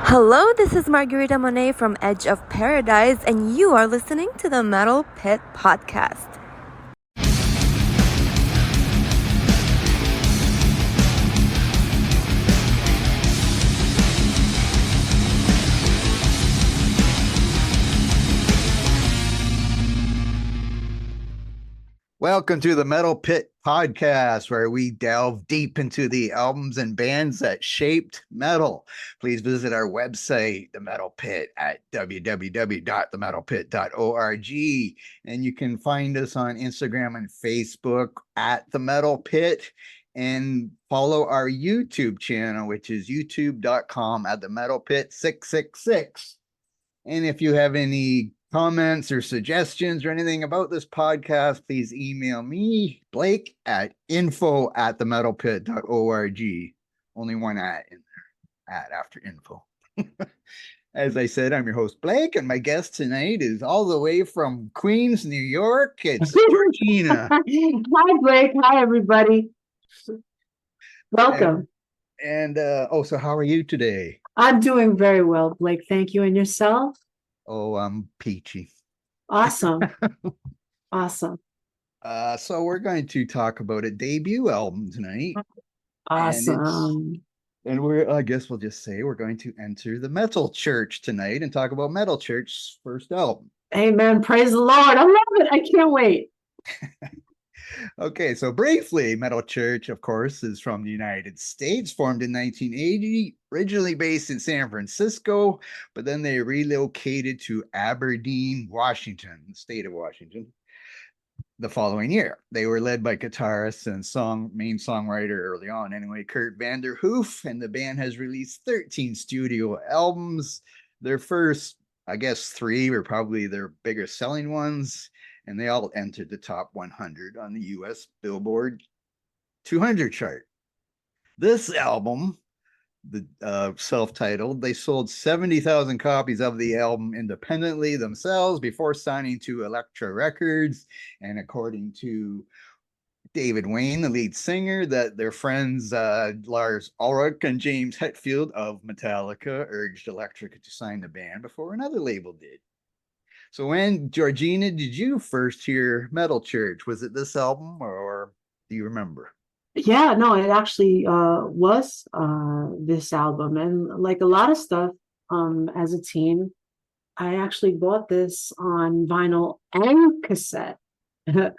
Hello, this is Margarita Monet from Edge of Paradise, and you are listening to the Metal Pit Podcast. Welcome to the Metal Pit Podcast, where we delve deep into the albums and bands that shaped metal. Please visit our website, The Metal Pit, at www.themetalpit.org. And you can find us on Instagram and Facebook at The Metal Pit. And follow our YouTube channel, which is youtube.com at The Metal Pit 666. And if you have any comments or suggestions or anything about this podcast, please email me, Blake, at info@themetalpit.org. Only one at in there, at after info. As I said, I'm your host, Blake, and my guest tonight is all the way from Queens, New York. It's Georgina. Hi, Blake. Hi, everybody. Welcome. So how are you today? I'm doing very well, Blake. Thank you. And yourself? Oh, I'm peachy. Awesome. Awesome. So we're going to talk about a debut album tonight. Awesome. And I guess we'll just say we're going to enter the Metal Church tonight and talk about Metal Church's first album. Amen. Praise the Lord. I love it. I can't wait. Okay, so briefly, Metal Church, of course, is from the United States, formed in 1980, originally based in San Francisco, but then they relocated to Aberdeen, Washington, the state of Washington, the following year. They were led by guitarist and main songwriter early on, anyway, Kurt Vanderhoof, and the band has released 13 studio albums. Their first, I guess, 3 were probably their biggest selling ones, and they all entered the top 100 on the US Billboard 200 chart. This album, the self-titled, they sold 70,000 copies of the album independently themselves before signing to Elektra Records. And according to David Wayne, the lead singer, that their friends Lars Ulrich and James Hetfield of Metallica urged Elektra to sign the band before another label did. So when, Georgina, did you first hear Metal Church? Was it this album, or do you remember? Yeah, no, it actually was this album. And like a lot of stuff as a teen, I actually bought this on vinyl and cassette. And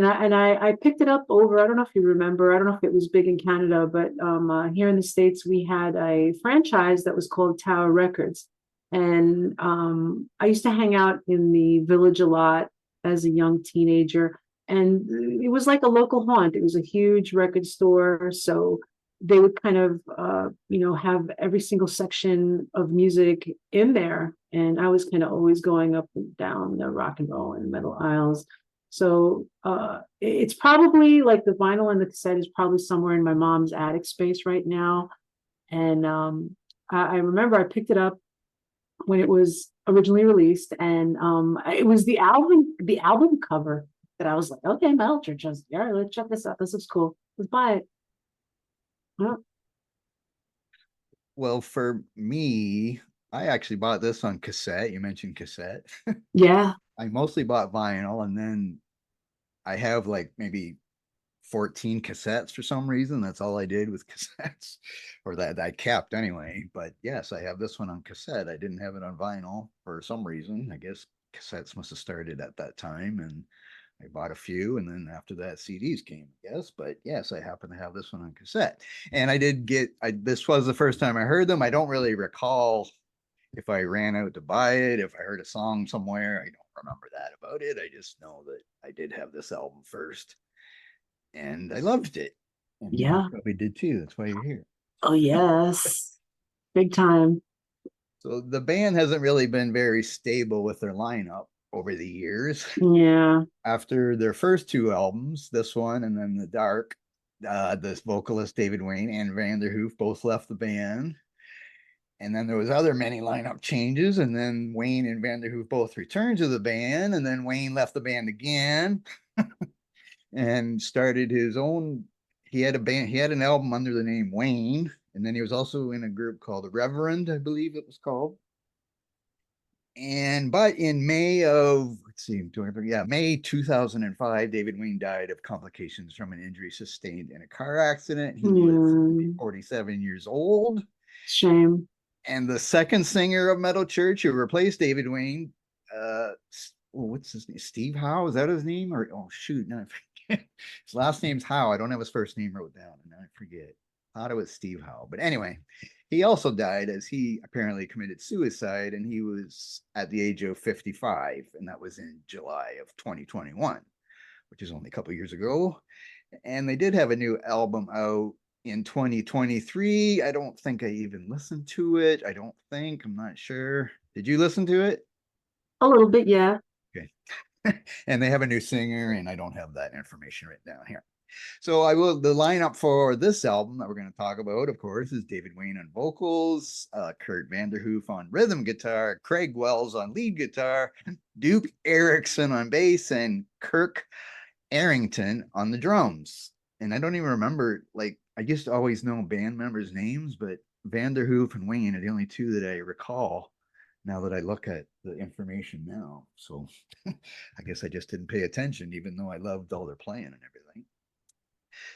I picked it up over, I don't know if you remember, I don't know if it was big in Canada, but here in the States, we had a franchise that was called Tower Records. And I used to hang out in the Village a lot as a young teenager. And it was like a local haunt. It was a huge record store. So they would kind of, have every single section of music in there. And I was kind of always going up and down the rock and roll and metal aisles. So it's probably like the vinyl and the cassette is probably somewhere in my mom's attic space right now. And I remember I picked it up when it was originally released, and it was the album cover that I was like, okay, Metal Church, all right, let's check this out. This looks cool. Let's buy it. Yeah. Well, for me, I actually bought this on cassette. You mentioned cassette. Yeah. I mostly bought vinyl, and then I have like maybe 14 cassettes for some reason. That's all I did with cassettes, or that I kept anyway. But yes, I have this one on cassette. I didn't have it on vinyl for some reason. I guess cassettes must have started at that time, and I bought a few, and then after that, CDs came, I guess. But yes, I happen to have this one on cassette. And I did this was the first time I heard them. I don't really recall if I ran out to buy it, if I heard a song somewhere. I don't remember that about it. I just know that I did have this album first, and I loved it. And Yeah. you probably did too. That's why you're here. Oh, yes. Big time. So the band hasn't really been very stable with their lineup over the years. Yeah. After their first 2 albums, this one and then The Dark, this vocalist David Wayne and Vanderhoof both left the band. And then there was other many lineup changes, and then Wayne and Vanderhoof both returned to the band, and then Wayne left the band again and started his own. He had an album under the name Wayne, And then he was also in a group called Reverend, I believe it was called. But in May of May 2005, David Wayne died of complications from an injury sustained in a car accident. He was 47 years old. Shame. And the second singer of Metal Church who replaced David Wayne, what's his name? Steve Howe? Is that his name? Or no, I forget. His last name's Howe. I don't have his first name wrote down, and I forget. Thought it was Steve Howe, but anyway, he also died as he apparently committed suicide, and he was at the age of 55, and that was in July of 2021, which is only a couple years ago. And they did have a new album out in 2023. I don't think I even listened to it. I'm not sure. Did you listen to it? A little bit, yeah. Okay. And they have a new singer, and I don't have that information written down here. So the lineup for this album that we're going to talk about, of course, is David Wayne on vocals, Kurt Vanderhoof on rhythm guitar, Craig Wells on lead guitar, Duke Erickson on bass, and Kirk Arrington on the drums. And I don't even remember, I just always know band members' names, but Vanderhoof and Wayne are the only two that I recall now that I look at the information now. So I guess I just didn't pay attention, even though I loved all their playing and everything.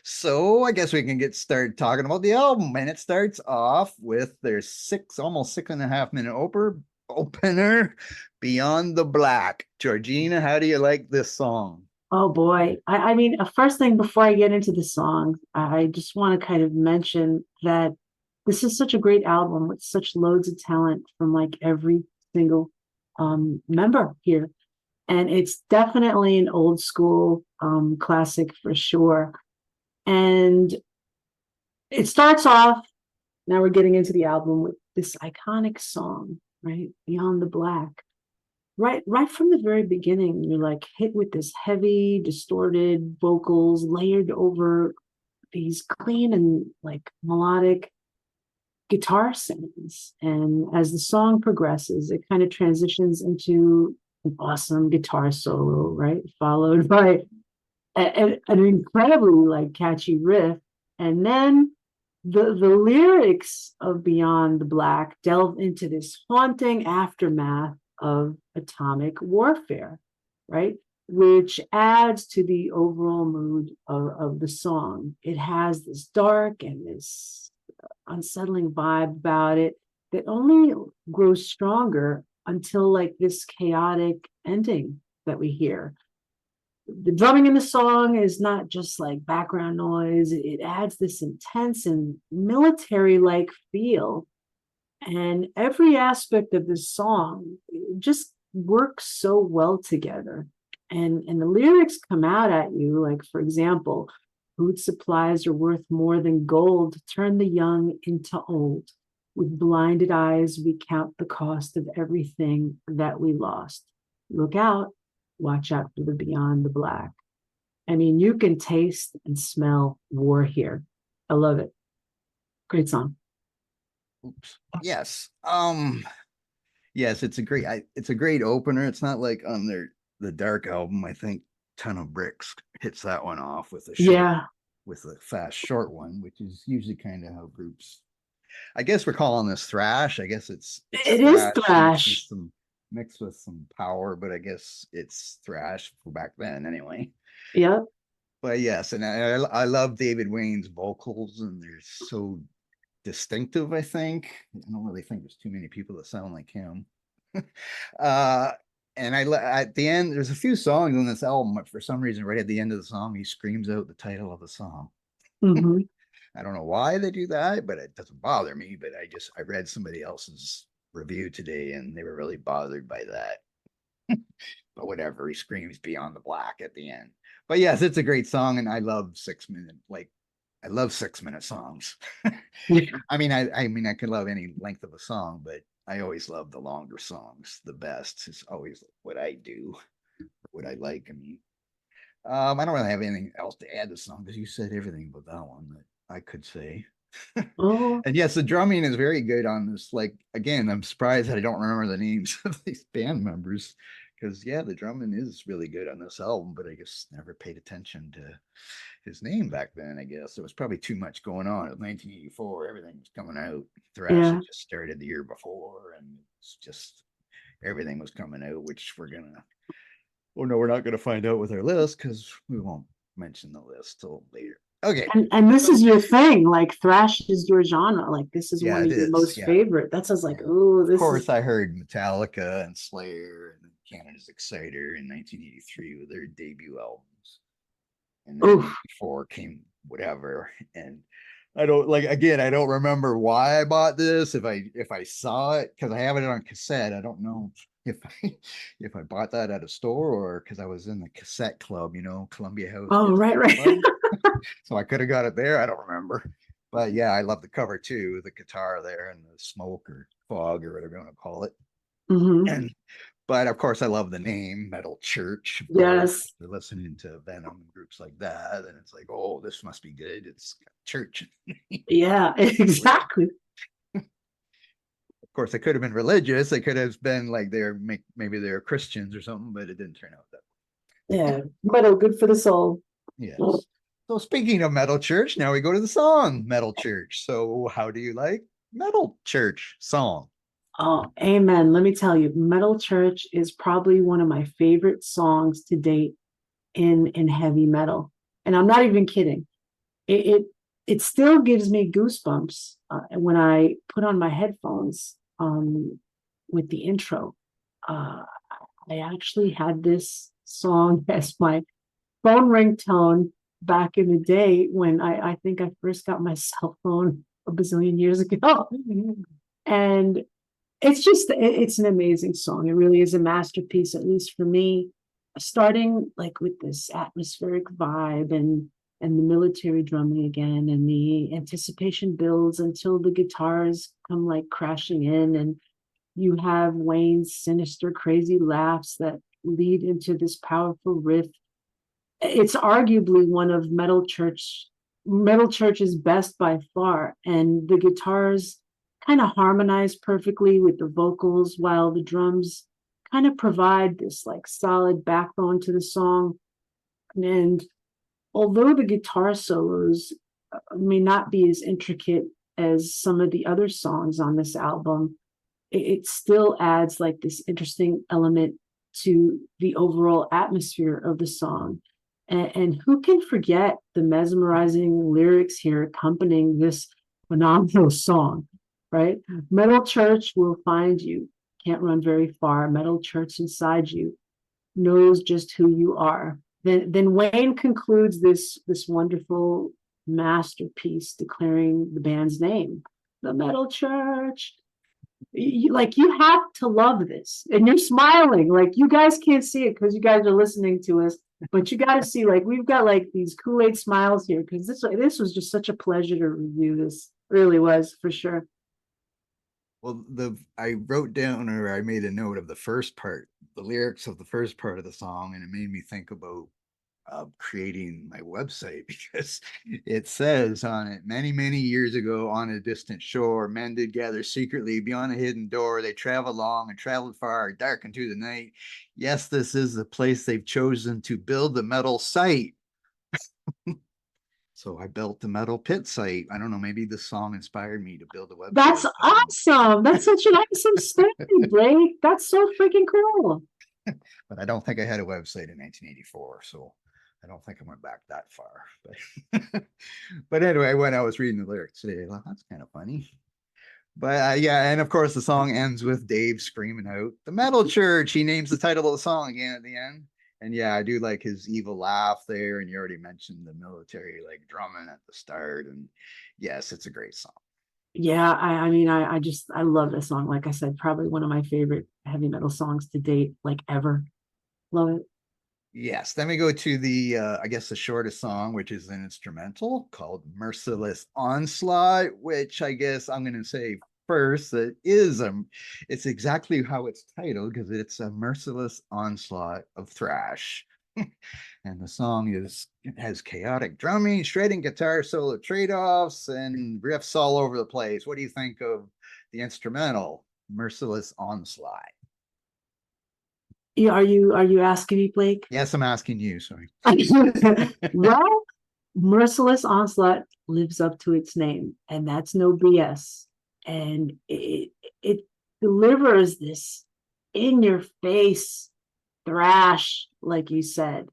So I guess we can get started talking about the album. And it starts off with their almost 6.5 minute opener, Beyond the Black. Georgina, how do you like this song? Oh boy. I mean, first thing before I get into the song, I just want to kind of mention that this is such a great album with such loads of talent from like every single member here. And it's definitely an old school classic for sure. And it starts off, now we're getting into the album with this iconic song, right? Beyond the Black. Right from the very beginning, you're like hit with this heavy, distorted vocals layered over these clean and like melodic guitar sounds. And as the song progresses, it kind of transitions into an awesome guitar solo, right? Followed by an incredibly like catchy riff. And then the lyrics of Beyond the Black delve into this haunting aftermath of atomic warfare, right? Which adds to the overall mood of the song. It has this dark and this unsettling vibe about it that only grows stronger until like this chaotic ending that we hear. The drumming in the song is not just like background noise. It adds this intense and military-like feel. And every aspect of this song just works so well together. And the lyrics come out at you, like, for example, food supplies are worth more than gold. Turn the young into old. With blinded eyes, we count the cost of everything that we lost. Look out. Watch out for the Beyond the Black. I mean, you can taste and smell war here. I love it. Great song. Oops. Yes. Yes, it's a great opener. It's not like on the Dark album. I think Ton of Bricks hits that one off with a fast short one, which is usually kind of how groups. I guess we're calling this thrash. I guess it is thrash. Mixed with some power, but I guess it's thrash for back then anyway. Yeah. But yes, and I love David Wayne's vocals, and they're so distinctive. I think I don't really think there's too many people that sound like him. And at the end, there's a few songs on this album, but for some reason, right at the end of the song, he screams out the title of the song. Mm-hmm. I don't know why they do that, but it doesn't bother me. But I read somebody else's review today, and they were really bothered by that. But whatever, he screams Beyond the Black at the end. But yes, it's a great song, and I love 6-minute songs. I mean, I could love any length of a song, but I always love the longer songs the best. It's always what I do, what I like. I mean, I don't really have anything else to add to the song because you said everything about that one that I could say. Oh. And yes, the drumming is very good on this. Like, again, I'm surprised that I don't remember the names of these band members because yeah, the drumming is really good on this album, but I just never paid attention to his name back then. I guess there was probably too much going on. It was 1984, everything was coming out. Thrash Yeah. had just started the year before, and it's just everything was coming out, which we're gonna. Oh no, we're not gonna find out with our list because we won't mention the list till later. Okay. And this is your thing, like thrash is your genre. Like this is Yeah, one it of your is. most Yeah. favorite. That sounds like, Yeah. oh, Of this is. course, I heard Metallica and Slayer and Canada's Exciter in 1983 with their debut albums. And then Oh, 84 came whatever. And I don't like again, I don't remember why I bought this. If I saw it, because I have it on cassette. I don't know if I bought that at a store or because I was in the cassette club, Columbia House oh, right, Cassette right. Club. So I could have got it there. I don't remember. But yeah, I love the cover too, the guitar there and the smoke or fog or whatever you want to call it. Hmm. And but of course I love the name Metal Church, of course. Yes. After listening to Venom and groups like that, and it's like, oh, this must be good. It's church. Yeah, exactly. Of course, they could have been religious. They could have been like maybe they're Christians or something, but it didn't turn out that Yeah. Metal, good for the soul. way. Yes. So speaking of Metal Church, now we go to the song Metal Church. So how do you like Metal Church song? Oh, amen. Let me tell you, Metal Church is probably one of my favorite songs to date in heavy metal. And I'm not even kidding. It it still gives me goosebumps when I put on my headphones with the intro. Uh, I actually had this song as my phone ringtone back in the day when I think I first got my cell phone a bazillion years ago. And it's an amazing song. It really is a masterpiece, at least for me. Starting like with this atmospheric vibe and the military drumming again, and the anticipation builds until the guitars come like crashing in, and you have Wayne's sinister, crazy laughs that lead into this powerful riff. It's arguably one of Metal Church's best by far, and the guitars kind of harmonize perfectly with the vocals while the drums kind of provide this like solid backbone to the song. And although the guitar solos may not be as intricate as some of the other songs on this album, it still adds like this interesting element to the overall atmosphere of the song. And who can forget the mesmerizing lyrics here accompanying this phenomenal song, right? Metal Church will find you, can't run very far. Metal Church inside you knows just who you are. Then Wayne concludes this wonderful masterpiece declaring the band's name, the Metal Church. You have to love this, and you're smiling. Like, you guys can't see it because you guys are listening to us, but you got to see, like, we've got like these Kool-Aid smiles here because this was just such a pleasure to review. This really was, for sure. Well, I wrote down or I made a note of the first part, the lyrics of the first part of the song, and it made me think about creating my website because it says on it, many, many years ago on a distant shore, men did gather secretly beyond a hidden door. They traveled long and traveled far, dark into the night. Yes, this is the place they've chosen to build the metal site. So I built the metal pit site. I don't know, maybe the song inspired me to build a That's website. awesome. That's such an awesome story, Blake. That's so freaking cool. But I don't think I had a website in 1984, so I don't think I went back that far. But but anyway, when I was reading the lyrics today, I thought that's kind of funny. But yeah, and of course the song ends with Dave screaming out the Metal Church. He names the title of the song again at the end. And yeah, I do like his evil laugh there. And you already mentioned the military like drumming at the start. And yes, it's a great song. Yeah, I mean, I love this song. Like I said, probably one of my favorite heavy metal songs to date, like ever. Love it. Yes, then we go to the I guess the shortest song, which is an instrumental called Merciless Onslaught, which I guess I'm gonna say first that is it's exactly how it's titled because it's a merciless onslaught of thrash. And the song has chaotic drumming, shredding guitar solo trade-offs, and riffs all over the place. What do you think of the instrumental Merciless Onslaught? Are you asking me, Blake? Yes, I'm asking you. Sorry. Well, Merciless Onslaught lives up to its name, and that's no BS. And it delivers this in your face thrash, like you said.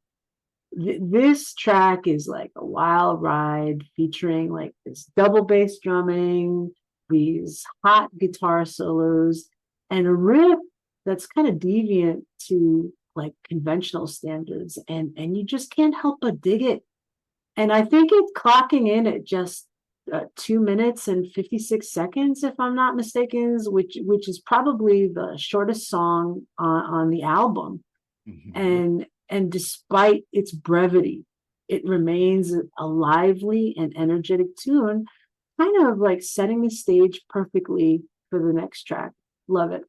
This track is like a wild ride featuring like this double bass drumming, these hot guitar solos, and a riff that's kind of deviant to like conventional standards, and you just can't help but dig it. And I think it's clocking in at just 2 minutes and 56 seconds, if I'm not mistaken, which is probably the shortest song on the album. Mhm. And despite its brevity, it remains a lively and energetic tune, kind of like setting the stage perfectly for the next track. Love it.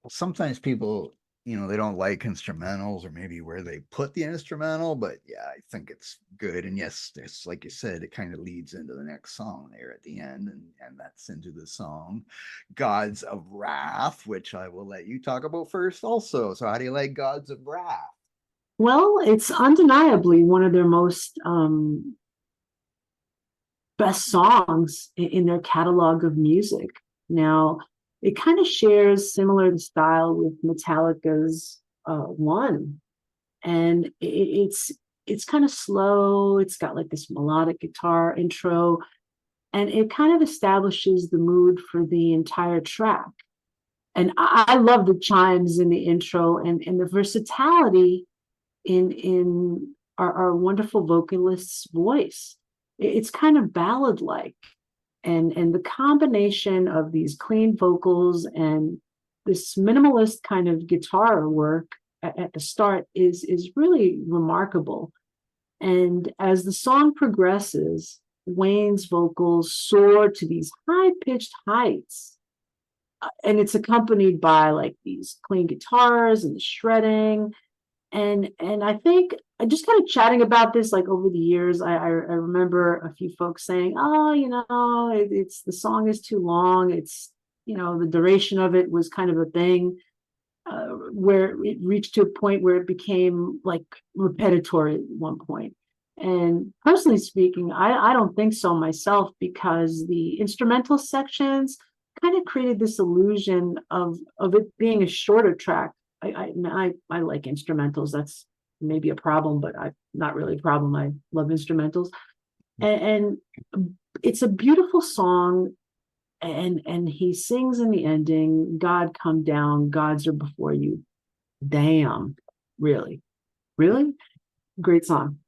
Sometimes people, they don't like instrumentals or maybe where they put the instrumental, but yeah, I think it's good. And yes, it's like you said, it kind of leads into the next song there at the end, and that's into the song Gods of Wrath, which I will let you talk about first also. So how do you like Gods of Wrath? Well, it's undeniably one of their most best songs in their catalog of music. Now, it kind of shares similar style with Metallica's One, and it's kind of slow. It's got like this melodic guitar intro, and it kind of establishes the mood for the entire track. And I love the chimes in the intro and the versatility in our wonderful vocalist's voice. It's kind of ballad like, and the combination of these clean vocals and this minimalist kind of guitar work at the start is really remarkable. And as the song progresses, Wayne's vocals soar to these high pitched heights. And it's accompanied by like these clean guitars and the shredding. And I think I just kind of chatting about this like over the years, I remember a few folks saying, oh, it's the song is too long. It's, the duration of it was kind of a thing, where it reached to a point where it became like repetitory at one point. And personally speaking, I don't think so myself, because the instrumental sections kind of created this illusion of it being a shorter track. I like instrumentals. That's maybe a problem, but not really a problem. I love instrumentals, and it's a beautiful song. And he sings in the ending, God come down, gods are before you. Damn, really, really great song.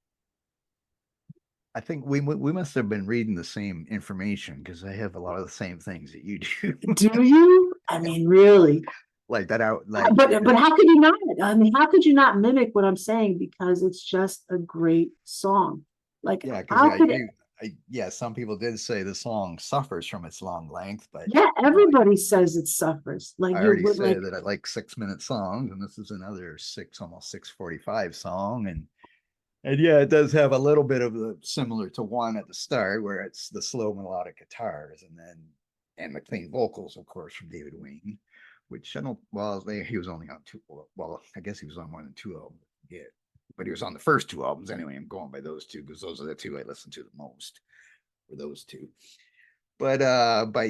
I think we must have been reading the same information because I have a lot of the same things that you do. Do you? I mean, really? Like that out, like But how could you not? I mean, how could you not mimic what I'm saying? Because it's just a great song. Like, yeah, because how yeah, could yeah, some people did say the song suffers from its long length, but yeah, everybody says it suffers. Like I you already would like said that I like 6 minute songs, and this is another almost 6:45 song, and yeah, it does have a little bit of the similar to one at the start, where it's the slow melodic guitars, and the clean vocals, of course, from David Wayne, which I don't. Well, he was only on two. Well, I guess he was on more than two albums. Yeah, but he was on the first two albums anyway. I'm going by those two because those are the two I listen to the most. For those two. But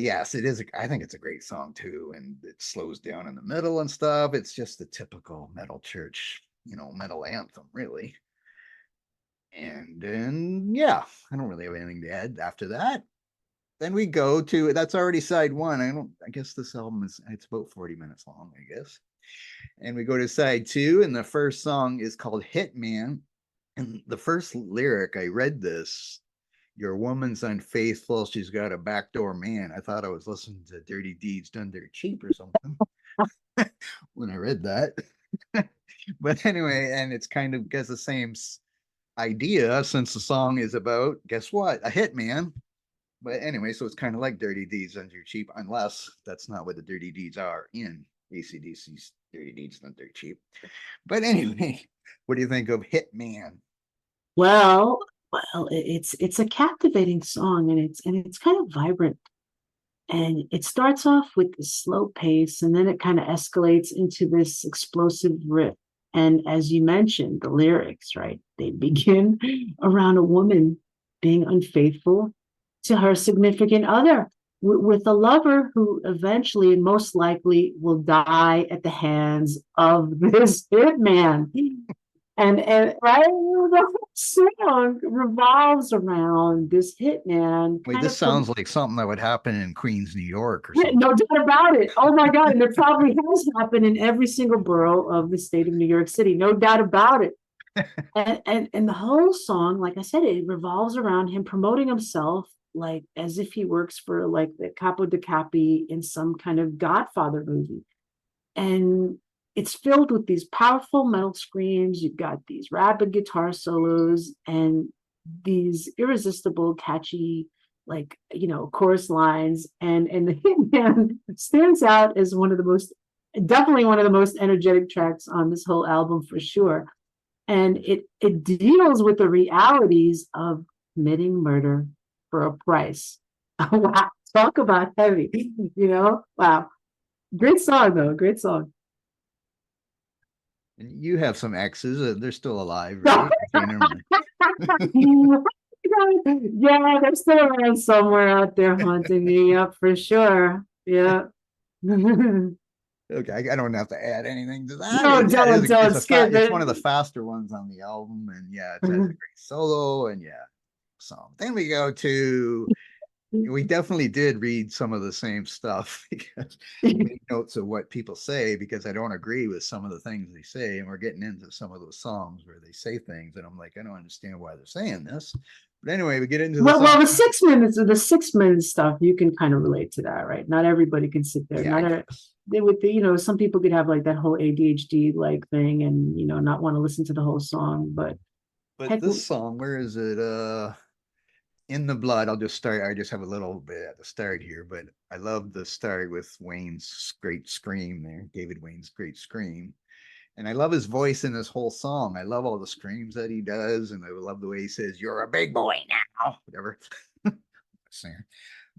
yes, it is. I think it's a great song too, and it slows down in the middle and stuff. It's just the typical metal church, metal anthem, really. And then yeah, I don't really have anything to add after that. Then we go to that's already side one. I guess this album it's about 40 minutes long, I guess. And we go to side two, and the first song is called Hitman. And the first lyric, I read this, your woman's unfaithful, she's got a backdoor man. I thought I was listening to Dirty Deeds Done Dirt Cheap or something when I read that. But anyway, and it's kind of gets the same idea, since the song is about, guess what, a hitman. But anyway, so it's kind of like Dirty Deeds Done Dirt Cheap, unless that's not what the dirty deeds are in ACDC's Dirty Deeds Done Dirt Cheap. But anyway, what do you think of Hitman? well, it's a captivating song, and it's kind of vibrant. And it starts off with the slow pace, and then it kind of escalates into this explosive riff. And as you mentioned, the lyrics, right? They begin around a woman being unfaithful to her significant other with a lover who eventually and most likely will die at the hands of this hitman. And right, the whole song revolves around this hitman Wait, kind this of from. sounds like something that would happen in Queens, New York or Yeah, something. no doubt about it. Oh my God. And it probably has happened in every single borough of the state of New York City. No doubt about it. And the whole song, like I said, it revolves around him promoting himself like as if he works for like the Capo de Capi in some kind of Godfather movie. And it's filled with these powerful metal screams. You've got these rapid guitar solos and these irresistible, catchy, like chorus lines. And the Hitman stands out as definitely one of the most energetic tracks on this whole album for sure. And it deals with the realities of committing murder for a price. Wow, talk about heavy, Wow. Great song though, great song. And you have some exes. They're still alive, right? Okay, never mind. Yeah, they're still around somewhere out there haunting me. Yep, for sure. Yeah. No, Okay, I don't have to add anything to that. Yeah, don't skip it's it. one of the faster ones on the album, and yeah, it has a great solo, and yeah, song. Then we go to we definitely did read some of the same stuff because make notes of what people say because I don't agree with some of the things they say, and we're getting into some of those songs where they say things, and I'm like, I don't understand why they're saying this. But anyway, we get into the Well, song. the 6 minute stuff, you can kind of relate to that, right? Not everybody can sit there. Yeah, I guess. They would, some people could have like that whole ADHD like thing and, not want to listen to the whole song. But But heck, this song, where is it? In the Blood. I'll just start. I just have a little bit at the start here, but I love the start with Wayne's great scream there, David Wayne's great scream. And I love his voice in this whole song. I love all the screams that he does, and I love the way he says, "You're a big boy now," whatever. Singer.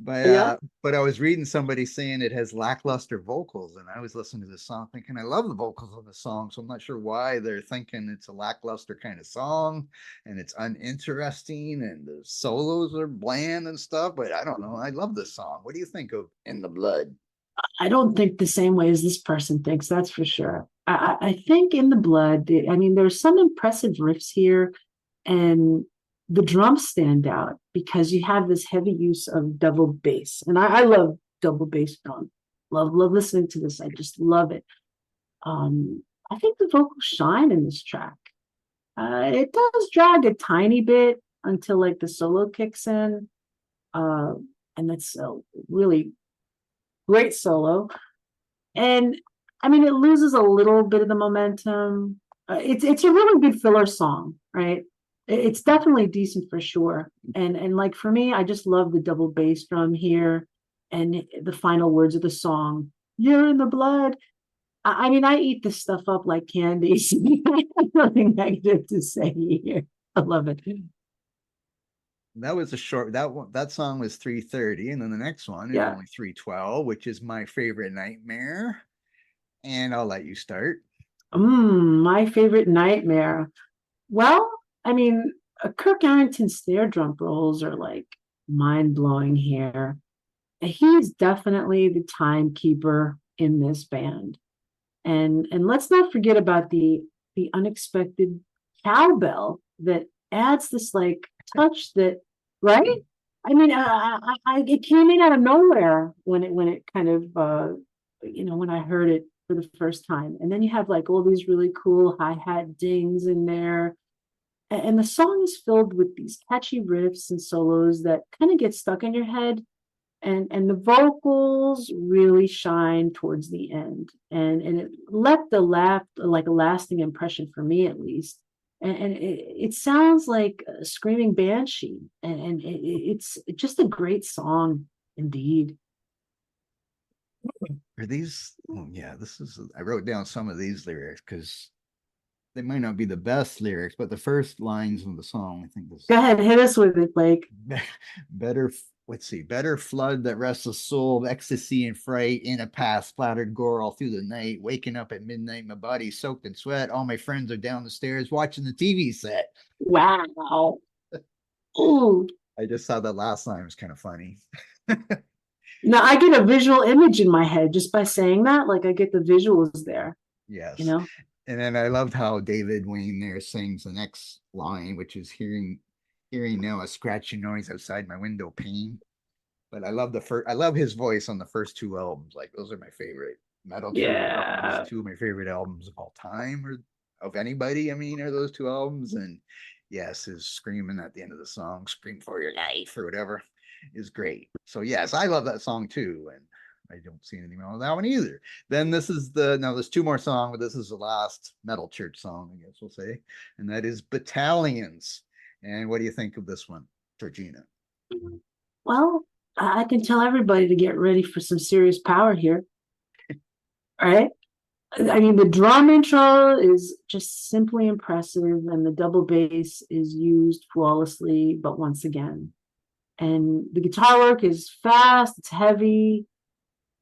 yeah, But I was reading somebody saying it has lackluster vocals, and I was listening to this song thinking I love the vocals of the song, so I'm not sure why they're thinking it's a lackluster kind of song and it's uninteresting and the solos are bland and stuff. But I don't know. I love this song. What do you think of In the Blood? I don't think the same way as this person thinks, that's for sure. I think in the blood, I mean, there's some impressive riffs here, and the drums stand out because you have this heavy use of double bass. And I love double bass drum. Love listening to this. I just love it. I think the vocals shine in this track. It does drag a tiny bit until like the solo kicks in. Uh, and that's a really great solo. And I mean, it loses a little bit of the momentum. It's a really good filler song, right? It's definitely decent for sure. And like for me, I just love the double bass drum here, and the final words of the song. You're in the blood. I mean, I eat this stuff up like candy. Nothing negative to say here. I love it. That was a short that one that song was 3:30, and then the next one is Yeah. only 3:12, which is my favorite nightmare. And I'll let you start. My favorite nightmare. Well, I mean, Kirk Arrington's snare drum rolls are like mind blowing here. He's definitely the timekeeper in this band. And let's not forget about the unexpected cowbell that adds this like touch that, right? I mean, it came in out of nowhere when it kind of when I heard it for the first time, and then you have like all these really cool hi-hat dings in there, and the song is filled with these catchy riffs and solos that kind of get stuck in your head, and the vocals really shine towards the end, and it left a lasting impression for me at least. And it sounds like a screaming banshee, and it's just a great song indeed. Are these? Oh, yeah, this is. I wrote down some of these lyrics because they might not be the best lyrics, but the first lines of the song, I think, Go was ahead, hit us with it, Blake. better let's see, better flood that restless soul of ecstasy and fright in a path splattered gore all through the night. Waking up at midnight, my body soaked in sweat. All my friends are down the stairs watching the TV set. Wow. Ooh. I just saw that last line. It was kind of funny. Now I get a visual image in my head just by saying that. Like I get the visuals there, you Yes. know? And then I loved how David Wayne there sings the next line, which is hearing now a scratching noise outside my window pane. But I love I love his voice on the first two albums. Like those are my favorite Metal Church albums, Yeah. two of my favorite albums of all time, or of anybody. I mean, are those two albums? And yes, his screaming at the end of the song, "Scream for your life" or whatever, is great. So yes, I love that song too, and I don't see anything wrong with that one either. Then this is now there's two more songs, but this is the last Metal Church song, I guess we'll say, and that is Battalions. And what do you think of this one, Georgina? Well, I can tell everybody to get ready for some serious power here. All right. I mean, the drum intro is just simply impressive, and the double bass is used flawlessly, but once again. And the guitar work is fast, it's heavy,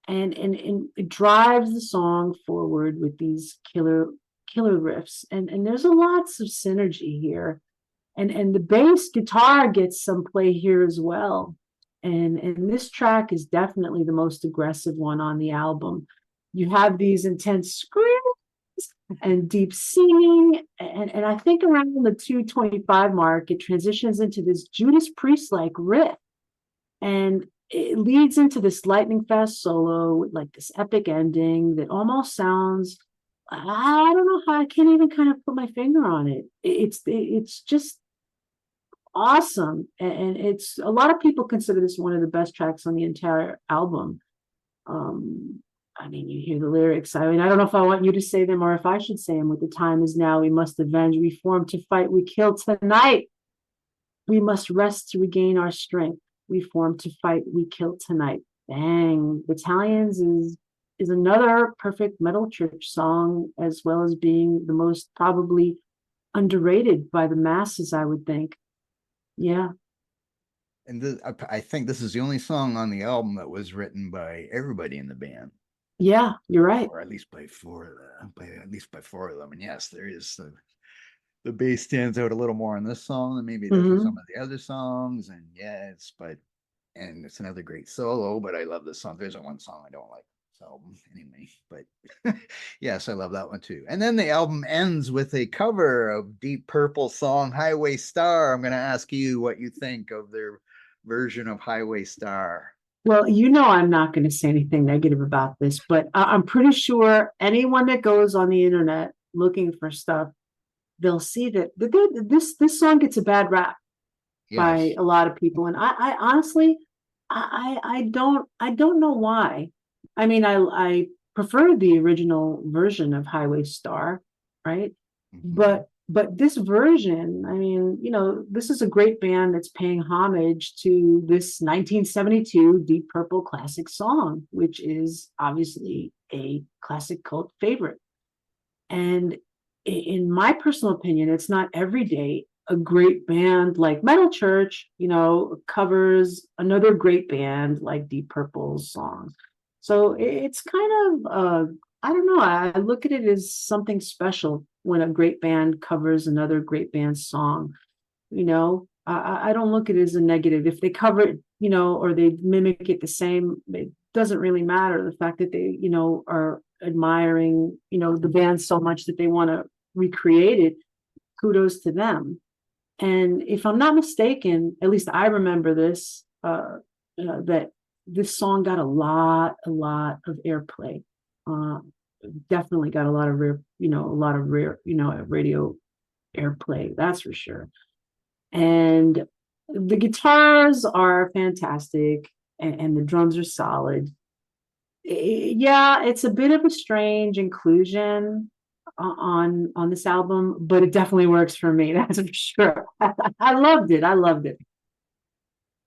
and it drives the song forward with these killer riffs. And there's a lots of synergy here. And the bass guitar gets some play here as well. And this track is definitely the most aggressive one on the album. You have these intense screams and deep singing. And I think around the 225 mark, it transitions into this Judas Priest-like riff. And it leads into this lightning fast solo with like this epic ending that almost sounds, I don't know how, I can't even kind of put my finger on it. It's just awesome. And it's, a lot of people consider this one of the best tracks on the entire album. I mean, you hear the lyrics. I mean, I don't know if I want you to say them or if I should say them. With the time is now, we must avenge, we form to fight, we kill tonight. We must rest to regain our strength. We form to fight, we kill tonight. Bang. Battalions is another perfect Metal Church song, as well as being the most probably underrated by the masses, I would think. Yeah. And I think this is the only song on the album that was written by everybody in the band. Yeah, you're right. Or at least by four of them. And yes, there is the bass stands out a little more on this song than maybe it does in some of the other songs. And yes, and it's another great solo, but I love this song. There's one song I don't like this album anyway, but yes, I love that one too. And then the album ends with a cover of Deep Purple song Highway Star. I'm going to ask you what you think of their version of Highway Star. Well, you know, I'm not going to say anything negative about this, but I'm pretty sure anyone that goes on the internet looking for stuff, they'll see that this song gets a bad rap by a lot of people. And I honestly, I don't know why. I mean, I prefer the original version of Highway Star, right? Mhm. But this version, I mean, you know, this is a great band that's paying homage to this 1972 Deep Purple classic song, which is obviously a classic cult favorite. And in my personal opinion, it's not every day a great band like Metal Church, you know, covers another great band like Deep Purple's songs. So it's kind of, I don't know, I look at it as something special when a great band covers another great band's song. You know, I don't look at it as a negative. If they cover it, you know, or they mimic it the same, it doesn't really matter. The fact that they, you know, are admiring, you know, the band so much that they want to recreate it, kudos to them. And if I'm not mistaken, at least I remember this, that this song got a lot of airplay. Uh, Definitely got a lot of rare, you know, radio airplay. That's for sure. And the guitars are fantastic, and the drums are solid. Yeah, it's a bit of a strange inclusion on this album, but it definitely works for me. That's for sure. I loved it. I loved it.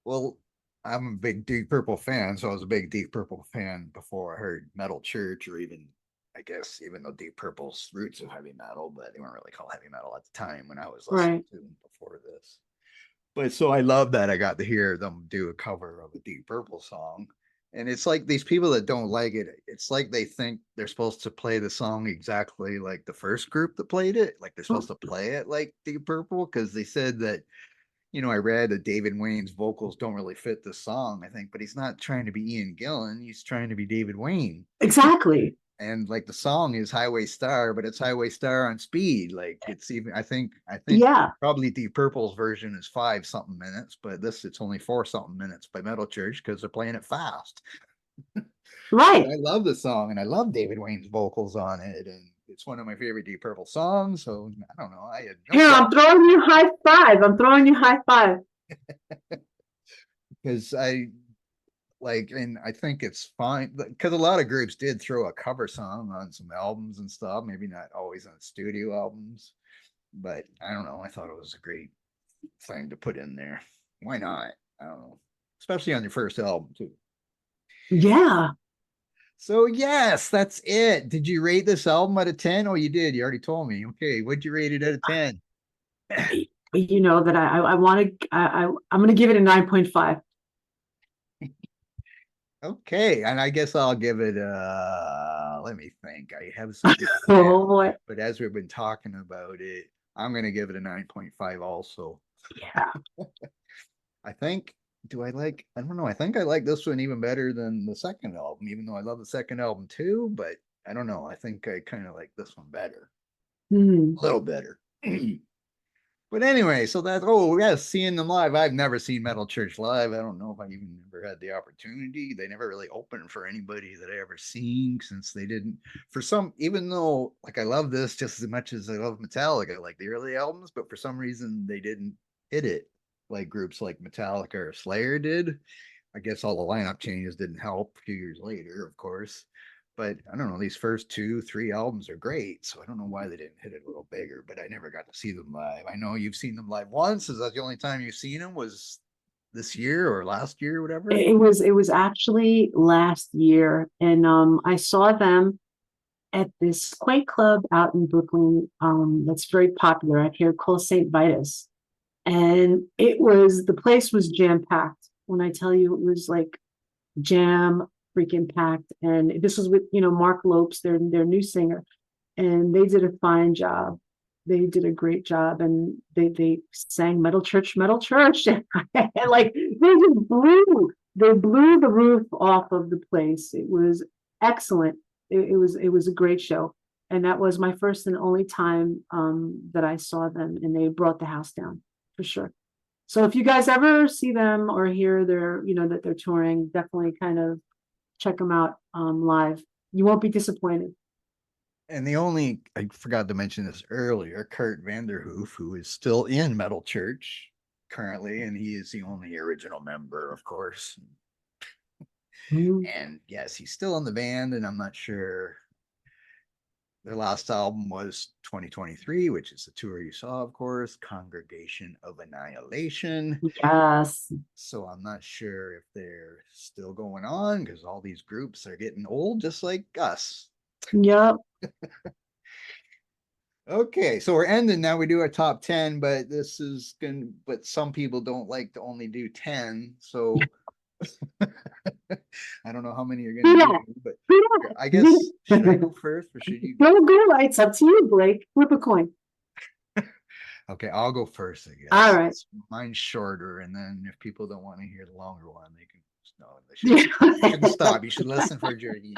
Well, I'm a big Deep Purple fan, so I was a big Deep Purple fan before I heard Metal Church, or even, I guess, even though Deep Purple's roots of heavy metal, but they weren't really called heavy metal at the time when I was listening Right. to them before this. But so I love that I got to hear them do a cover of a Deep Purple song. And it's like these people that don't like it, it's like they think they're supposed to play the song exactly like the first group that played it. Like they're supposed to play it like Deep Purple because they said that, I read that David Wayne's vocals don't really fit the song, I think, but he's not trying to be Ian Gillan. He's trying to be David Wayne. Exactly. And like the song is Highway Star, but it's Highway Star on speed. Like it's even I think Yeah. probably Deep Purple's version is 5 something minutes, but it's only 4 something minutes by Metal Church because they're playing it fast. But Right. I love the song and I love David Wayne's vocals on it, and it's one of my favorite Deep Purple songs. So I don't know. I had no Here, I'm problem throwing you high five. I'm throwing you high five. because I like, and I think it's fine because a lot of groups did throw a cover song on some albums and stuff, maybe not always on studio albums, but I don't know. I thought it was a great thing to put in there. Why not? I don't know, especially on your first album too. Yeah. So yes, that's it. Did you rate this album out of 10? Oh, you did. You already told me. Okay, what'd you rate it out of 10? You know that I want to, I'm going to give it a 9.5. Okay, and I guess I'll give it let me think. I have something Oh down, boy. but as we've been talking about it, I'm gonna give it a 9.5 also. Yeah. I think I don't know, I think I like this one even better than the second album, even though I love the second album too, but I don't know. I think I kind of like this one better. Hmm. A little better. But anyway, so that's yeah, seeing them live. I've never seen Metal Church live. I don't know if I even ever had the opportunity. They never really opened for anybody that I ever seen since they didn't. For some, even though like I love this just as much as I love Metallica, like the early albums, but for some reason they didn't hit it like groups like Metallica or Slayer did. I guess all the lineup changes didn't help a few years later, of course. But I don't know, these first 2, 3 albums are great. So I don't know why they didn't hit it a little bigger, but I never got to see them live. I know you've seen them live once. Is that the only time you've seen them was this year or last year or whatever? It was actually last year, and I saw them at this quaint club out in Brooklyn, that's very popular out here called St. Vitus. And the place was jam packed. When I tell you, it was like jam freaking packed. And this was with, Mark Lopes, their new singer, and they did a fine job. They did a great job, and they sang Metal Church, Metal Church, and like they blew the roof off of the place. It was excellent. It was a great show, and that was my first and only time that I saw them, and they brought the house down for sure. So if you guys ever see them or hear that they're touring, definitely kind of check them out live. You won't be disappointed. And I forgot to mention this earlier, Kurt Vanderhoof, who is still in Metal Church currently, and he is the only original member, of course. Mhm. And yes, he's still in the band, and I'm not sure. Their last album was 2023, which is the tour you saw, of course, Congregation of Annihilation. Yes. So I'm not sure if they're still going on because all these groups are getting old, just like us. Yep. Okay, so we're ending now. We do our top 10, but but some people don't like to only do 10. So I don't know how many you're Do gonna do, that. but Do I that. guess should I go first or should you go? Go. It's up to you, Blake. Flip a coin. Okay, I'll go first, I All guess. right. Mine's shorter, and then if people don't want to hear the longer one, they can no, shouldn't stop. You should listen for Journey.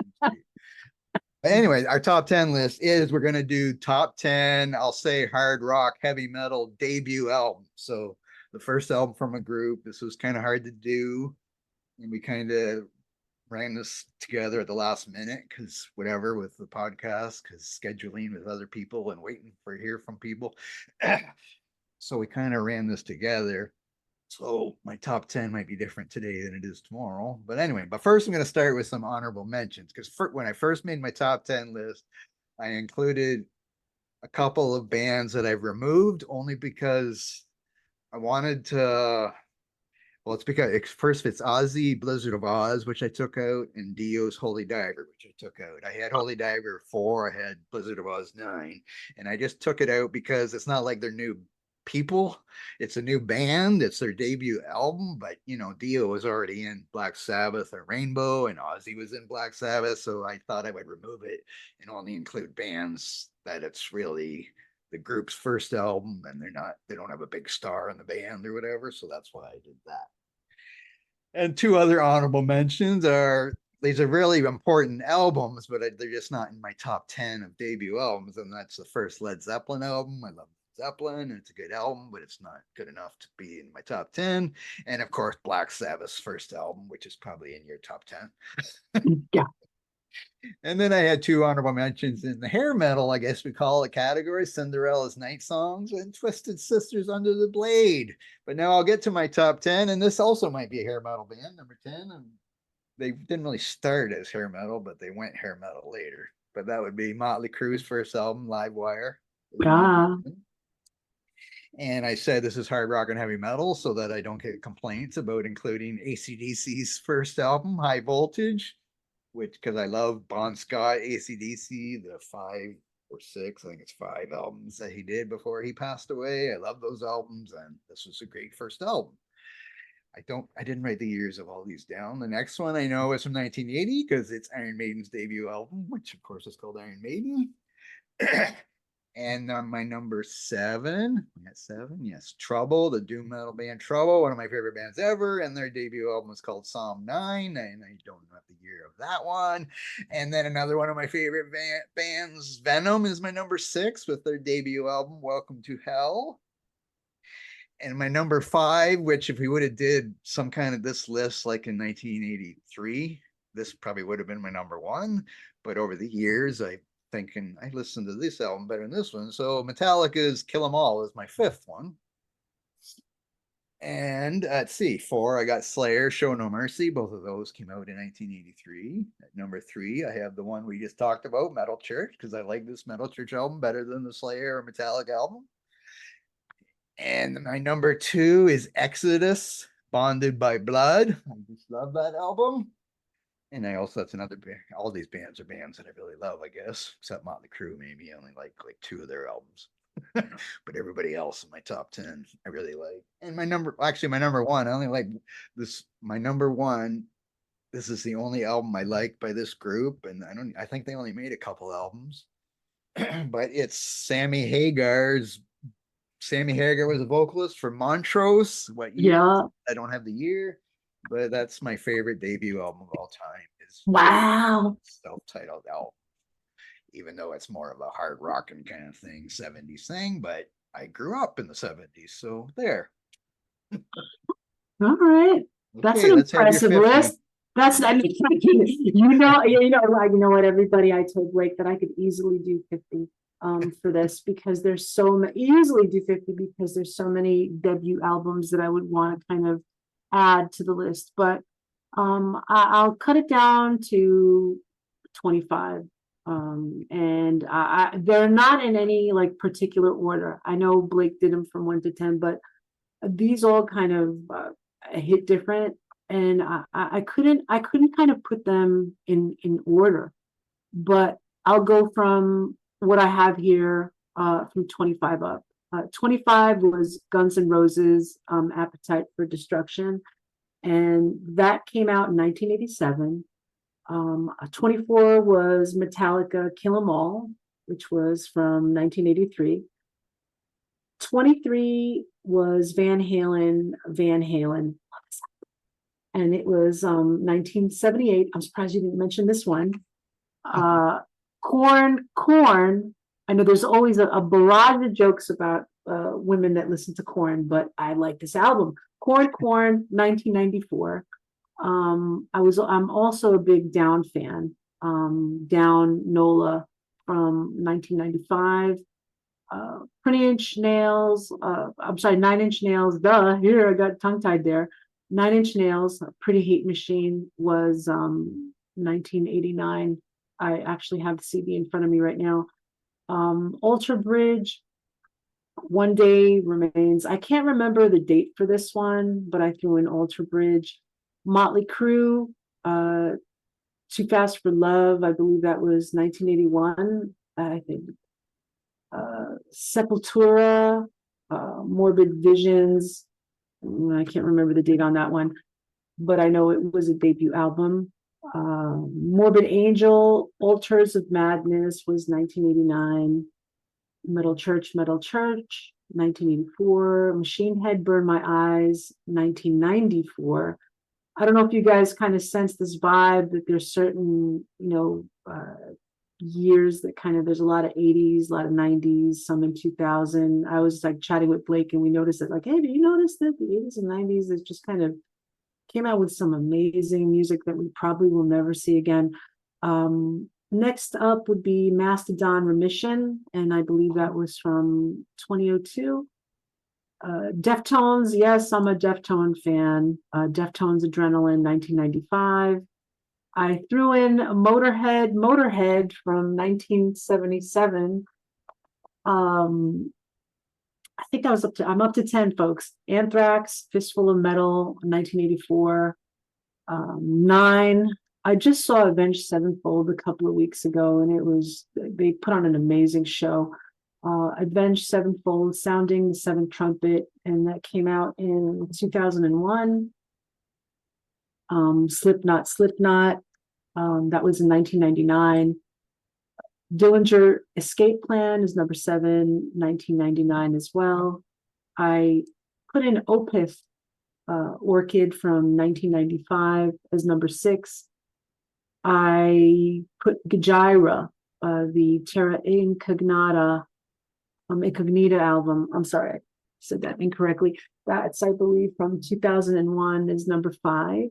Anyway, our top 10 list is we're gonna do top 10, I'll say hard rock, heavy metal debut album. So the first album from a group. This was kind of hard to do, and we kind of ran this together at the last minute because whatever with the podcast, because scheduling with other people and waiting for hear from people. So we kind of ran this together. So my top 10 might be different today than it is tomorrow. But anyway, but first I'm going to start with some honorable mentions because when I first made my top 10 list, I included a couple of bands that I've removed only because I wanted to. Well, it's because first it's Ozzy Blizzard of Oz, which I took out, and Dio's Holy Diver, which I took out. I had Holy Diver 4, I had Blizzard of Oz 9, and I just took it out because it's not like they're new people. It's a new band. It's their debut album, but Dio was already in Black Sabbath or Rainbow, and Ozzy was in Black Sabbath, so I thought I would remove it and only include bands that it's really the group's first album, and they don't have a big star in the band or whatever, so that's why I did that. And two other honorable mentions are these are really important albums, but they're just not in my top 10 of debut albums. And that's the first Led Zeppelin album. I love Zeppelin, and it's a good album, but it's not good enough to be in my top 10. And of course, Black Sabbath's first album, which is probably in your top 10. Yeah. And then I had two honorable mentions in the hair metal, I guess we call it category, Cinderella's Night Songs and Twisted Sisters Under the Blade. But now I'll get to my top 10, and this also might be a hair metal band, number 10. And they didn't really start as hair metal, but they went hair metal later. But that would be Motley Crue's first album, Live Wire. Yeah. And I said this is hard rock and heavy metal so that I don't get complaints about including AC/DC's first album, High Voltage, which because I love Bon Scott, AC/DC, the 5 or 6, I think it's 5 albums that he did before he passed away. I love those albums, and this was a great first album. I didn't write the years of all these down. The next one I know is from 1980 because it's Iron Maiden's debut album, which of course is called Iron Maiden. And on my number 7, we got 7, yes, Trouble, the doom metal band Trouble, one of my favorite bands ever, and their debut album is called Psalm 9, and I don't know the year of that one. And then another one of my favorite bands, Venom, is my number 6 with their debut album, Welcome to Hell. And my number 5, which if we would have did some kind of this list like in 1983, this probably would have been my number 1. But over the years, I listened to this album better than this one. So Metallica's Kill 'Em All is my 5th one. And let's see, 4, I got Slayer, Show No Mercy. Both of those came out in 1983. At number 3, I have the one we just talked about, Metal Church, because I like this Metal Church album better than the Slayer or Metallica album. And my number 2 is Exodus, Bonded by Blood. I just love that album. And that's another band. All these bands are bands that I really love, I guess, except Motley Crue. Maybe I only like 2 of their albums. But everybody else in my top 10 I really like. And my number 1, I only like this. My number 1, this is the only album I like by this group, and I think they only made a couple albums. But it's Sammy Hagar was a vocalist for Montrose. What year? Yeah. I don't have the year, but that's my favorite debut album of all time. Wow. Self-titled album. Even though it's more of a hard rocking kind of thing, 70s thing, but I grew up in the 70s, so there. All right. That's an impressive list. That's I mean, you know what, everybody, I told Blake that I could easily do 50 for this because there's easily do 50 because there's so many debut albums that I would want to kind of add to the list, but I'll cut it down to 25. And they're not in any like particular order. I know Blake did them from 1 to 10, but these all kind of hit different, and I couldn't kind of put them in order, but I'll go from what I have here from 25 up. 25 was Guns N' Roses, Appetite for Destruction, and that came out in 1987. 24 was Metallica, Kill 'Em All, which was from 1983. 23 was Van Halen, and it was 1978. I'm surprised you didn't mention this one. Korn. I know there's always a barrage of jokes about women that listen to Korn, but I like this album. Korn, 1994. I'm also a big Down fan. Down Nola from 1995. Nine Inch Nails. Here I got tongue tied there. 9 Inch Nails. Pretty Hate Machine was 1989. I actually have the CD in front of me right now. Alter Bridge. One Day Remains. I can't remember the date for this one, but I threw in Alter Bridge. Motley Crue, Too Fast for Love, I believe that was 1981. I think Sepultura, Morbid Visions. I can't remember the date on that one, but I know it was a debut album. Morbid Angel, Altars of Madness was 1989. Metal Church, 1984. Machine Head, Burn My Eyes, 1994. I don't know if you guys kind of sense this vibe that there's certain, years that kind of, there's a lot of 80s, a lot of 90s, some in 2000. I was like chatting with Blake and we noticed that, like, hey, do you notice that the 80s and 90s is just kind of came out with some amazing music that we probably will never see again. Next up would be Mastodon Remission, and I believe that was from 2002. Deftones, yes, I'm a Deftone fan. Deftones Adrenaline, 1995. I threw in Motorhead from 1977. I think I'm up to 10, folks. Anthrax, Fistful of Metal, 1984. 9. I just saw Avenged Sevenfold a couple of weeks ago, and they put on an amazing show. Avenged Sevenfold, Sounding the Seventh Trumpet, and that came out in 2001. Slipknot, that was in 1999. Dillinger Escape Plan is number 7, 1999 as well. I put in Opeth, Orchid from 1995 as number 6. I put Gajira, the Terra Incognita album. I'm sorry, I said that incorrectly. That's, I believe, from 2001 is number 5.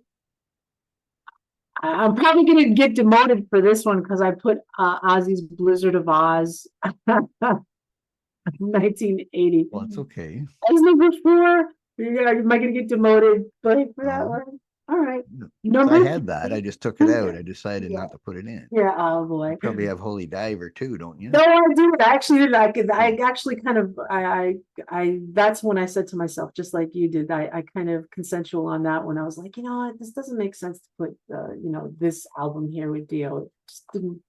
I'm probably going to get demoted for this one because I put Ozzy's Blizzard of Oz, 1980. Well, it's okay. As number 4. Yeah, am I going to get demoted? But for that one, all right. I had that. I just took it out. I decided not to put it in. Yeah. Oh boy. You probably have Holy Diver too, don't you? No, I do. I actually did. I actually kind of. That's when I said to myself, just like you did. I kind of consensual on that one. I was like, you know what, this doesn't make sense to put, this album here with Dio. It just didn't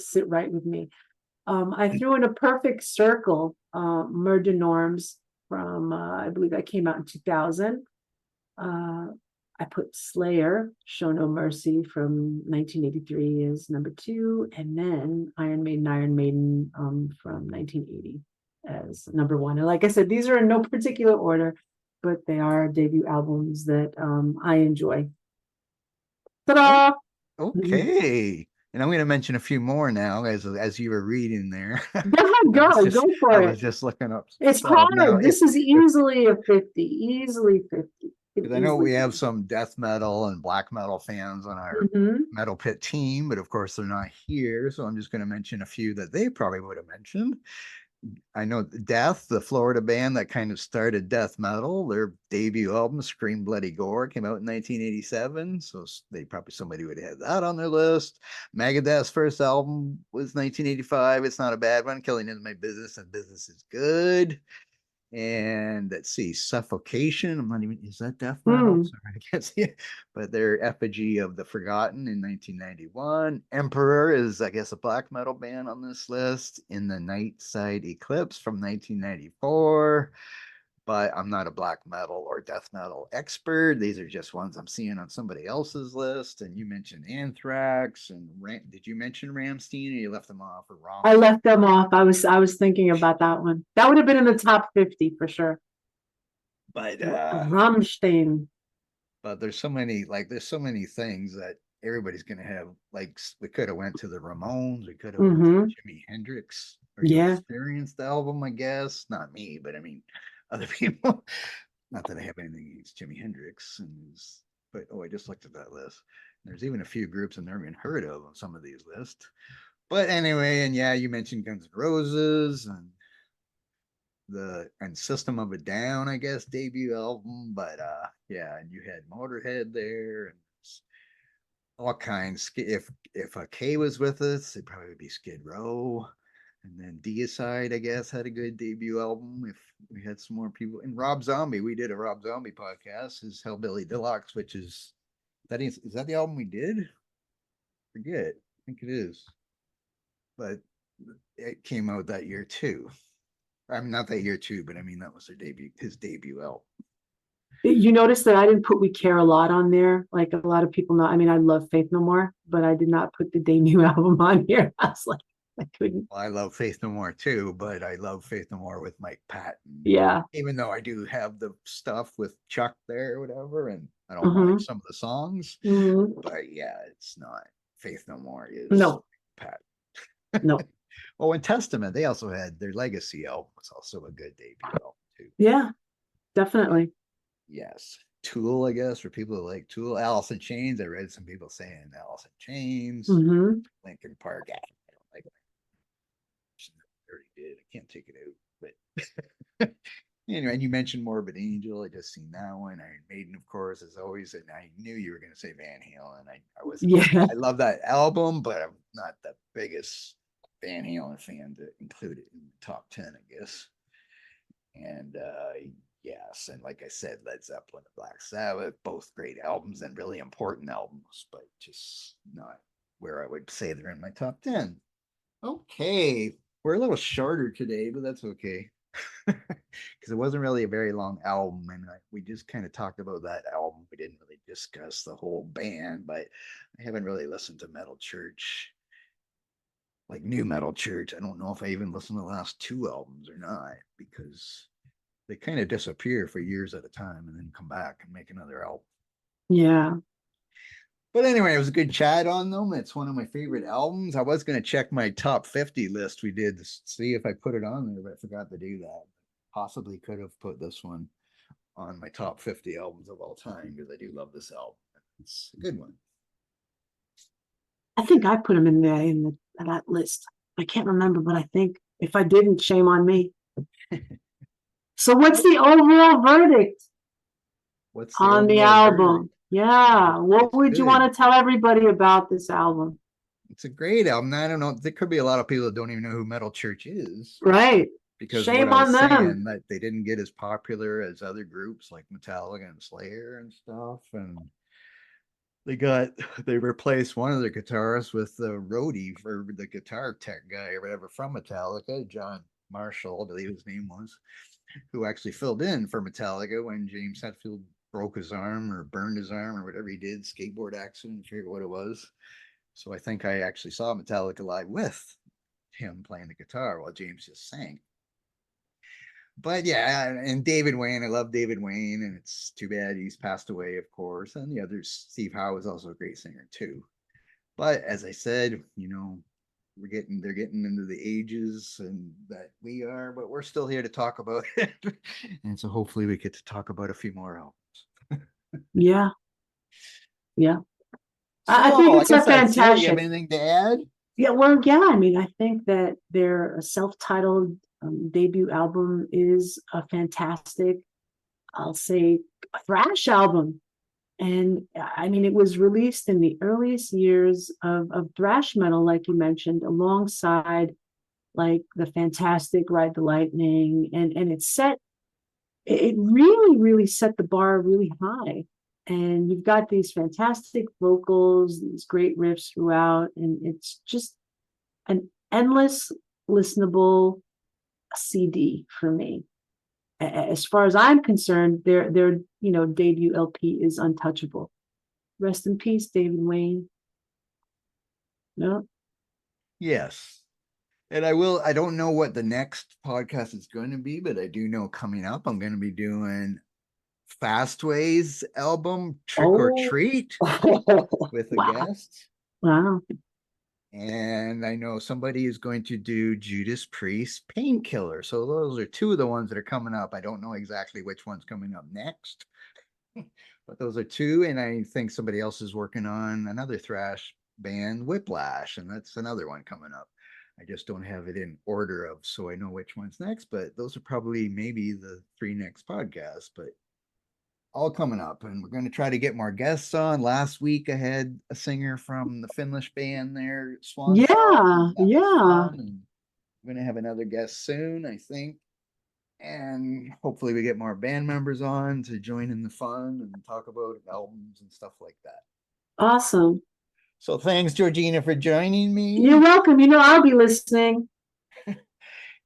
sit right with me. I threw in A Perfect Circle, Murder Norms from, I believe that came out in 2000. I put Slayer, Show No Mercy from 1983 is number 2, and then Iron Maiden from 1980 as number 1. And like I said, these are in no particular order, but they are debut albums that I enjoy. Ta-da! Okay. And I'm going to mention a few more now as you were reading there. Go for it. I was just looking up. It's hard. This is easily a 50. Easily 50. Because I know we have some death metal and black metal fans on our Metal Pit team, but of course they're not here. So I'm just going to mention a few that they probably would have mentioned. I know Death, the Florida band that kind of started death metal, their debut album, Scream Bloody Gore, came out in 1987. So somebody would have had that on their list. Megadeth's first album was 1985. It's not a bad one. Killing is My Business and Business is Good. And let's see, Suffocation. I'm not even, is that death metal? Sorry, I can't see it. But their Effigy of the Forgotten in 1991. Emperor is, I guess, a black metal band on this list. In the Night Side Eclipse from 1994. But I'm not a black metal or death metal expert. These are just ones I'm seeing on somebody else's list. And you mentioned Anthrax and did you mention Rammstein, or you left them off? Or wrong? I left them off. I was thinking about that one. That would have been in the top 50 for sure. But Rammstein. But there's so many things that everybody's gonna have. Like, we could have went to the Ramones. We could have went to Jimi Hendrix. Or you experienced the album, I guess. Not me, but I mean other people. Not that I have anything against Jimi Hendrix, but I just looked at that list. There's even a few groups I've never even heard of on some of these lists. But anyway, and yeah, you mentioned Guns N' Roses and System of a Down, I guess, debut album. But yeah, and you had Motorhead there and all kinds. If a K was with us, it'd probably be Skid Row. And then Deicide, I guess, had a good debut album. If we had some more people, and Rob Zombie, we did a Rob Zombie podcast, his Hellbilly Deluxe, which is that the album we did? Forget, I think it is, but it came out that year too. I mean, not that year too, but I mean that was his debut album. You notice that I didn't put We Care a Lot on there. Like a lot of people know. I mean, I love Faith No More, but I did not put the debut album on here. I was like, I couldn't. Well, I love Faith No More too, but I love Faith No More with Mike Patton. Yeah. Even though I do have the stuff with Chuck there or whatever, and I don't Mm-hmm. mind some of the songs, Mm-hmm. but yeah, it's not Faith No More is No. Pat. No. Oh, and Testament, they also had their Legacy album was also a good debut album too. Yeah, definitely. Yes. Tool, I guess, for people who like Tool. Alice in Chains. I read some people saying Alice in Chains. Mm-hmm. Linkin Park. I don't like it. I already did. I can't take it out. But anyway, and you mentioned Morbid Angel. I just seen that one. Iron Maiden, of course, as always. And I knew you were going to say Van Halen. I was. Yeah. I love that album, but I'm not the biggest Van Halen fan to include it in the top 10, I guess. And yes, and like I said, Led Zeppelin and Black Sabbath, both great albums and really important albums, but just not where I would say they're in my top 10. Okay, we're a little shorter today, but that's okay. Because it wasn't really a very long album, and we just kind of talked about that album. We didn't really discuss the whole band, but I haven't really listened to Metal Church, like New Metal Church. I don't know if I even listened to the last two albums or not, because they kind of disappear for years at a time and then come back and make another album. Yeah. But anyway, it was a good chat on them. It's one of my favorite albums. I was going to check my top 50 list we did to see if I put it on there, but I forgot to do that. Possibly could have put this one on my top 50 albums of all time because I do love this album. It's a good one. I think I put them in there in that list. I can't remember, but I think if I didn't, shame on me. So what's the overall verdict on the album? Verdict? Yeah. What would you want to tell everybody about this album? It's a great album. I don't know. There could be a lot of people that don't even know who Metal Church is. Right. Because shame what I was on them. saying, that they didn't get as popular as other groups like Metallica and Slayer and stuff. And they replaced one of their guitarists with the roadie for the guitar tech guy or whatever from Metallica, John Marshall, I believe his name was, who actually filled in for Metallica when James Hetfield broke his arm or burned his arm or whatever he did, skateboard accident, I forget what it was. So I think I actually saw Metallica live with him playing the guitar while James just sang. But yeah, and David Wayne, I love David Wayne, and it's too bad he's passed away, of course. And the others, Steve Howe is also a great singer too. But as I said, they're getting into the ages and that we are, but we're still here to talk about it. And so hopefully we get to talk about a few more albums. Yeah. Yeah. So, I think it's a fantastic. You have anything to add? Yeah, well, yeah. I mean, I think that their self-titled debut album is a fantastic, I'll say, thrash album. And I mean, it was released in the earliest years of thrash metal, like you mentioned, alongside like the fantastic Ride the Lightning. And it really, really set the bar really high. And you've got these fantastic vocals, these great riffs throughout, and it's just an endless listenable CD for me. As far as I'm concerned, their debut LP is untouchable. Rest in peace, David Wayne. No. Yes. And I don't know what the next podcast is going to be, but I do know coming up, I'm going to be doing Fastway's album, Trick or Treat, with a guest. Wow. And I know somebody is going to do Judas Priest Painkiller. So those are two of the ones that are coming up. I don't know exactly which one's coming up next, but those are two. And I think somebody else is working on another thrash band, Whiplash, and that's another one coming up. I just don't have it in order of, so I know which one's next, but those are probably maybe the three next podcasts, but all coming up. And we're going to try to get more guests on. Last week I had a singer from the Finnish band there, Swan. Yeah. I'm going to have another guest soon, I think. And hopefully we get more band members on to join in the fun and talk about albums and stuff like that. Awesome. So thanks, Georgina, for joining me. You're welcome. I'll be listening.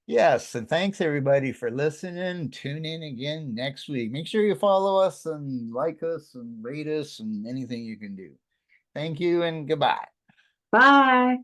Yes, and thanks everybody for listening. Tune in again next week. Make sure you follow us and like us and rate us and anything you can do. Thank you and goodbye. Bye.